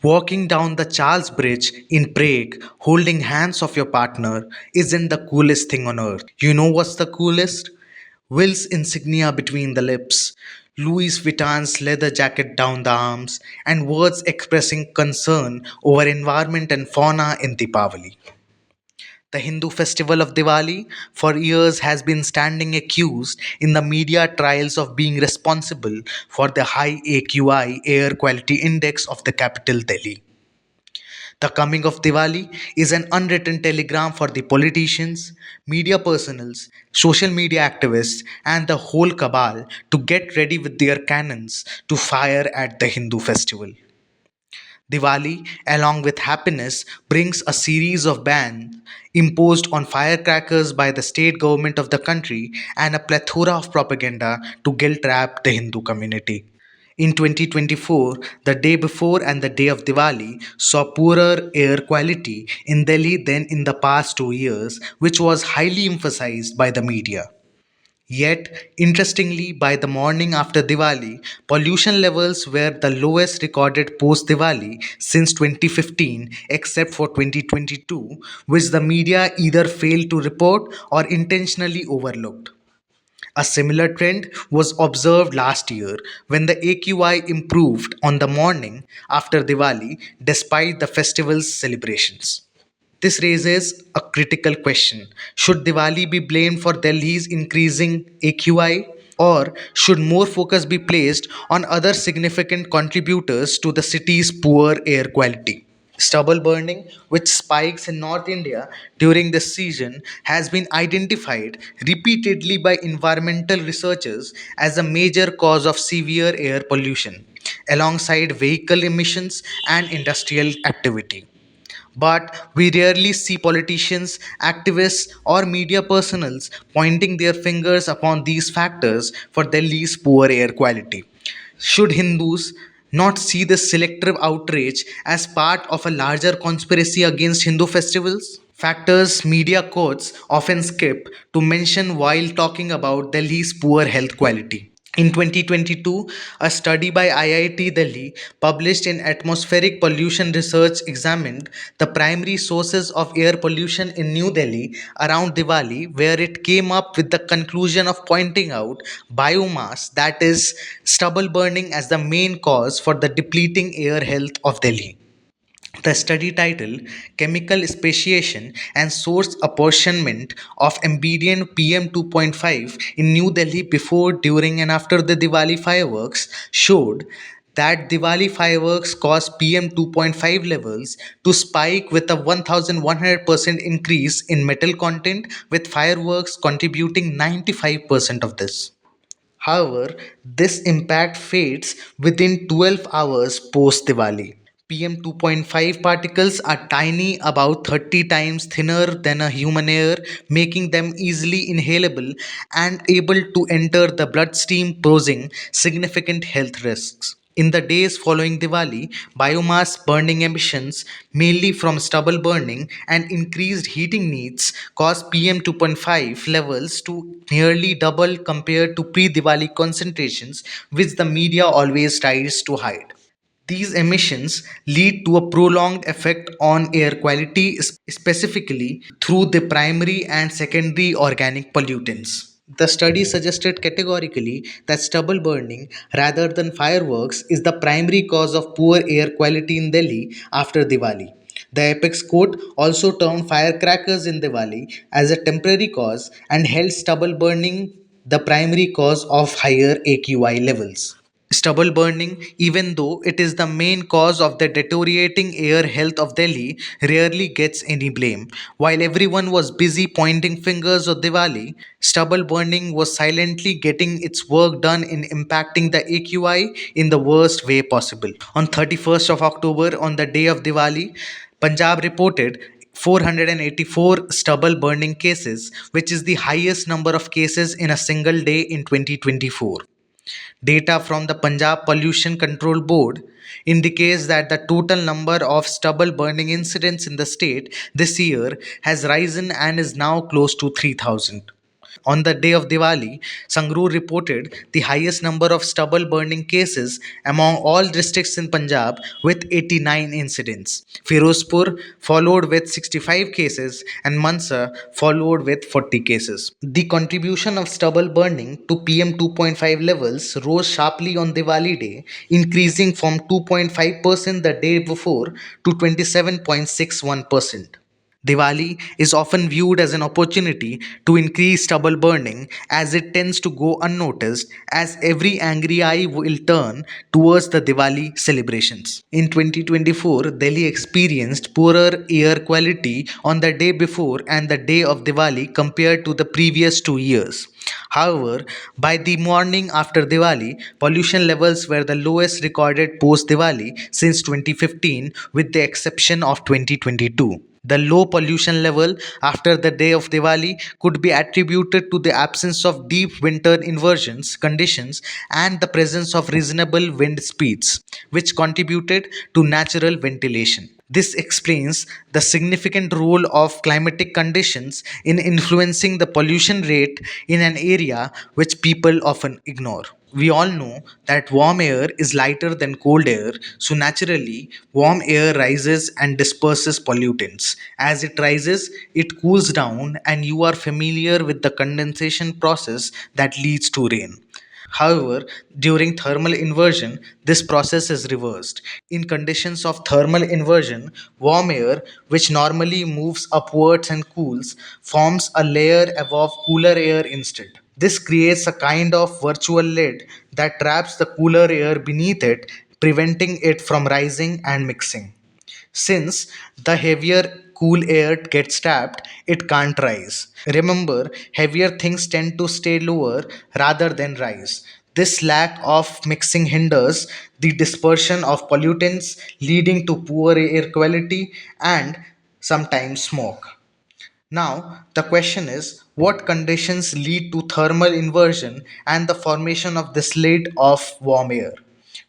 Walking down the Charles Bridge in Prague, holding hands of your partner, isn't the coolest thing on earth. You know what's the coolest? Will's insignia between the lips, Louis Vuitton's leather jacket down the arms, and words expressing concern over environment and fauna in Deepavali. The Hindu festival of Diwali for years has been standing accused in the media trials of being responsible for the high AQI air quality index of the capital Delhi. The coming of Diwali is an unwritten telegram for the politicians, media personals, social media activists, and the whole cabal to get ready with their cannons to fire at the Hindu festival. Diwali, along with happiness, brings a series of bans imposed on firecrackers by the state government of the country and a plethora of propaganda to guilt trap the Hindu community. In 2024, the day before and the day of Diwali saw poorer air quality in Delhi than in the past 2 years, which was highly emphasized by the media. Yet, interestingly, by the morning after Diwali, pollution levels were the lowest recorded post Diwali since 2015, except for 2022, which the media either failed to report or intentionally overlooked. A similar trend was observed last year when the AQI improved on the morning after Diwali despite the festival's celebrations. This raises a critical question. Should Diwali be blamed for Delhi's increasing AQI? Or should more focus be placed on other significant contributors to the city's poor air quality? Stubble burning, which spikes in North India during this season, has been identified repeatedly by environmental researchers as a major cause of severe air pollution, alongside vehicle emissions and industrial activity. But we rarely see politicians, activists, or media personals pointing their fingers upon these factors for Delhi's poor air quality. Should Hindus not see this selective outrage as part of a larger conspiracy against Hindu festivals? Factors media quotes often skip to mention while talking about Delhi's poor health quality. In 2022, a study by IIT Delhi published in Atmospheric Pollution Research examined the primary sources of air pollution in New Delhi around Diwali, where it came up with the conclusion of pointing out biomass, that is, stubble burning, as the main cause for the depleting air health of Delhi. The study title, Chemical Speciation and Source Apportionment of Ambient PM 2.5 in New Delhi before, during, and after the Diwali fireworks, showed that Diwali fireworks caused PM 2.5 levels to spike with a 1100% increase in metal content, with fireworks contributing 95% of this. However, this impact fades within 12 hours post Diwali. PM 2.5 particles are tiny, about 30 times thinner than a human hair, making them easily inhalable and able to enter the bloodstream, posing significant health risks. In the days following Diwali, biomass burning emissions, mainly from stubble burning and increased heating needs, caused PM 2.5 levels to nearly double compared to pre Diwali concentrations, which the media always tries to hide. These emissions lead to a prolonged effect on air quality, specifically through the primary and secondary organic pollutants. The study suggested categorically that stubble burning, rather than fireworks, is the primary cause of poor air quality in Delhi after Diwali. The apex court also termed firecrackers in Diwali as a temporary cause and held stubble burning the primary cause of higher AQI levels. Stubble burning, even though it is the main cause of the deteriorating air health of Delhi, rarely gets any blame. While everyone was busy pointing fingers at Diwali, stubble burning was silently getting its work done in impacting the AQI in the worst way possible. On 31st of October, on the day of Diwali, Punjab reported 484 stubble burning cases, which is the highest number of cases in a single day in 2024. Data from the Punjab Pollution Control Board indicates that the total number of stubble burning incidents in the state this year has risen and is now close to 3,000. On the day of Diwali, Sangrur reported the highest number of stubble burning cases among all districts in Punjab with 89 incidents. Firozpur followed with 65 cases and Mansar followed with 40 cases. The contribution of stubble burning to PM 2.5 levels rose sharply on Diwali day, increasing from 2.5% the day before to 27.61%. Diwali is often viewed as an opportunity to increase stubble burning as it tends to go unnoticed as every angry eye will turn towards the Diwali celebrations. In 2024, Delhi experienced poorer air quality on the day before and the day of Diwali compared to the previous 2 years. However, by the morning after Diwali, pollution levels were the lowest recorded post Diwali since 2015, with the exception of 2022. The low pollution level after the day of Diwali could be attributed to the absence of deep winter inversions conditions and the presence of reasonable wind speeds, which contributed to natural ventilation. This explains the significant role of climatic conditions in influencing the pollution rate in an area which people often ignore. We all know that warm air is lighter than cold air, so naturally, warm air rises and disperses pollutants. As it rises, it cools down, and you are familiar with the condensation process that leads to rain. However, during thermal inversion, this process is reversed. In conditions of thermal inversion, warm air, which normally moves upwards and cools, forms a layer above cooler air instead. This creates a kind of virtual lid that traps the cooler air beneath it, preventing it from rising and mixing. Since the heavier cool air gets trapped, it can't rise. Remember, heavier things tend to stay lower rather than rise. This lack of mixing hinders the dispersion of pollutants, leading to poor air quality and sometimes smoke. Now, the question is what conditions lead to thermal inversion and the formation of this lid of warm air?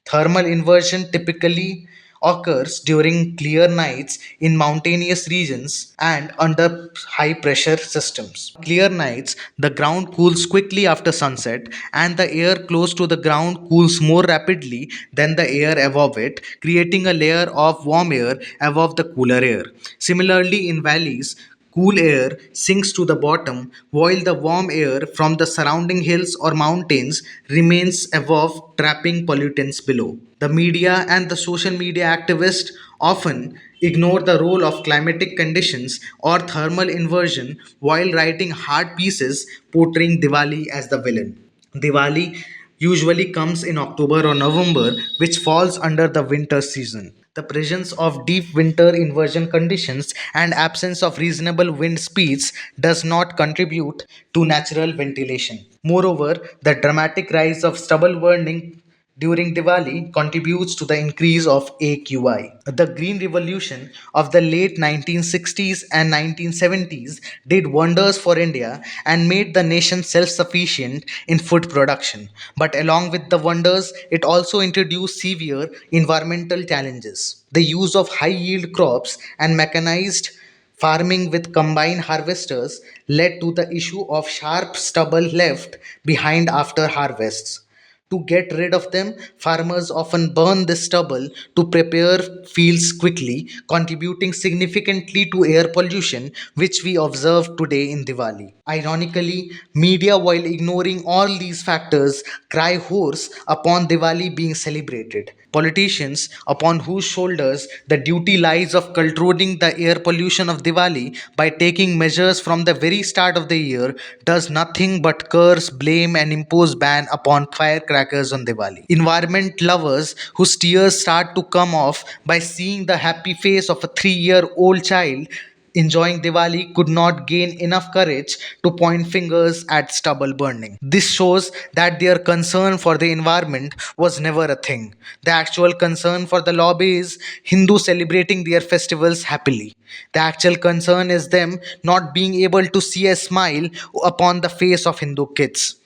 Thermal inversion typically occurs during clear nights in mountainous regions and under high pressure systems. Clear nights, the ground cools quickly after sunset, and the air close to the ground cools more rapidly than the air above it, creating a layer of warm air above the cooler air. Similarly, in valleys, cool air sinks to the bottom while the warm air from the surrounding hills or mountains remains above, trapping pollutants below. The media and the social media activists often ignore the role of climatic conditions or thermal inversion while writing hard pieces portraying Diwali as the villain. Diwali usually comes in October or November, which falls under the winter season. The presence of deep winter inversion conditions and absence of reasonable wind speeds does not contribute to natural ventilation. Moreover, the dramatic rise of stubble burning during Diwali contributes to the increase of AQI. The Green Revolution of the late 1960s and 1970s did wonders for India and made the nation self sufficient in food production. But along with the wonders, it also introduced severe environmental challenges. The use of high yield crops and mechanized farming with combine harvesters led to the issue of sharp stubble left behind after harvests. To get rid of them, farmers often burn this stubble to prepare fields quickly, contributing significantly to air pollution, which we observe today in Diwali. Ironically, media, while ignoring all these factors, cry hoarse upon Diwali being celebrated. Politicians, upon whose shoulders the duty lies of controlling the air pollution of Diwali by taking measures from the very start of the year, does nothing but curse, blame, and impose ban upon firecrackers on Diwali. Environment lovers whose tears start to come off by seeing the happy face of a 3-year old child enjoying Diwali could not gain enough courage to point fingers at stubble burning. This shows that their concern for the environment was never a thing. The actual concern for the lobby is Hindus celebrating their festivals happily. The actual concern is them not being able to see a smile upon the face of Hindu kids.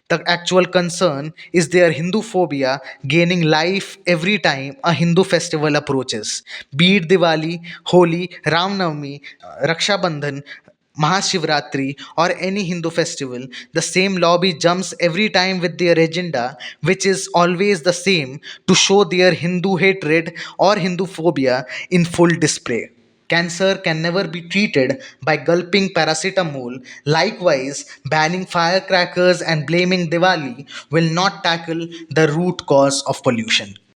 The actual concern is their Hindu phobia gaining life every time a Hindu festival approaches. Be it Diwali, Holi, Ram Navami, Raksha Bandhan, Mahashivratri, or any Hindu festival, the same lobby jumps every time with their agenda, which is always the same, to show their Hindu hatred or Hindu phobia in full display. Cancer can never be treated by gulping paracetamol. Likewise, banning firecrackers and blaming Diwali will not tackle the root cause of pollution.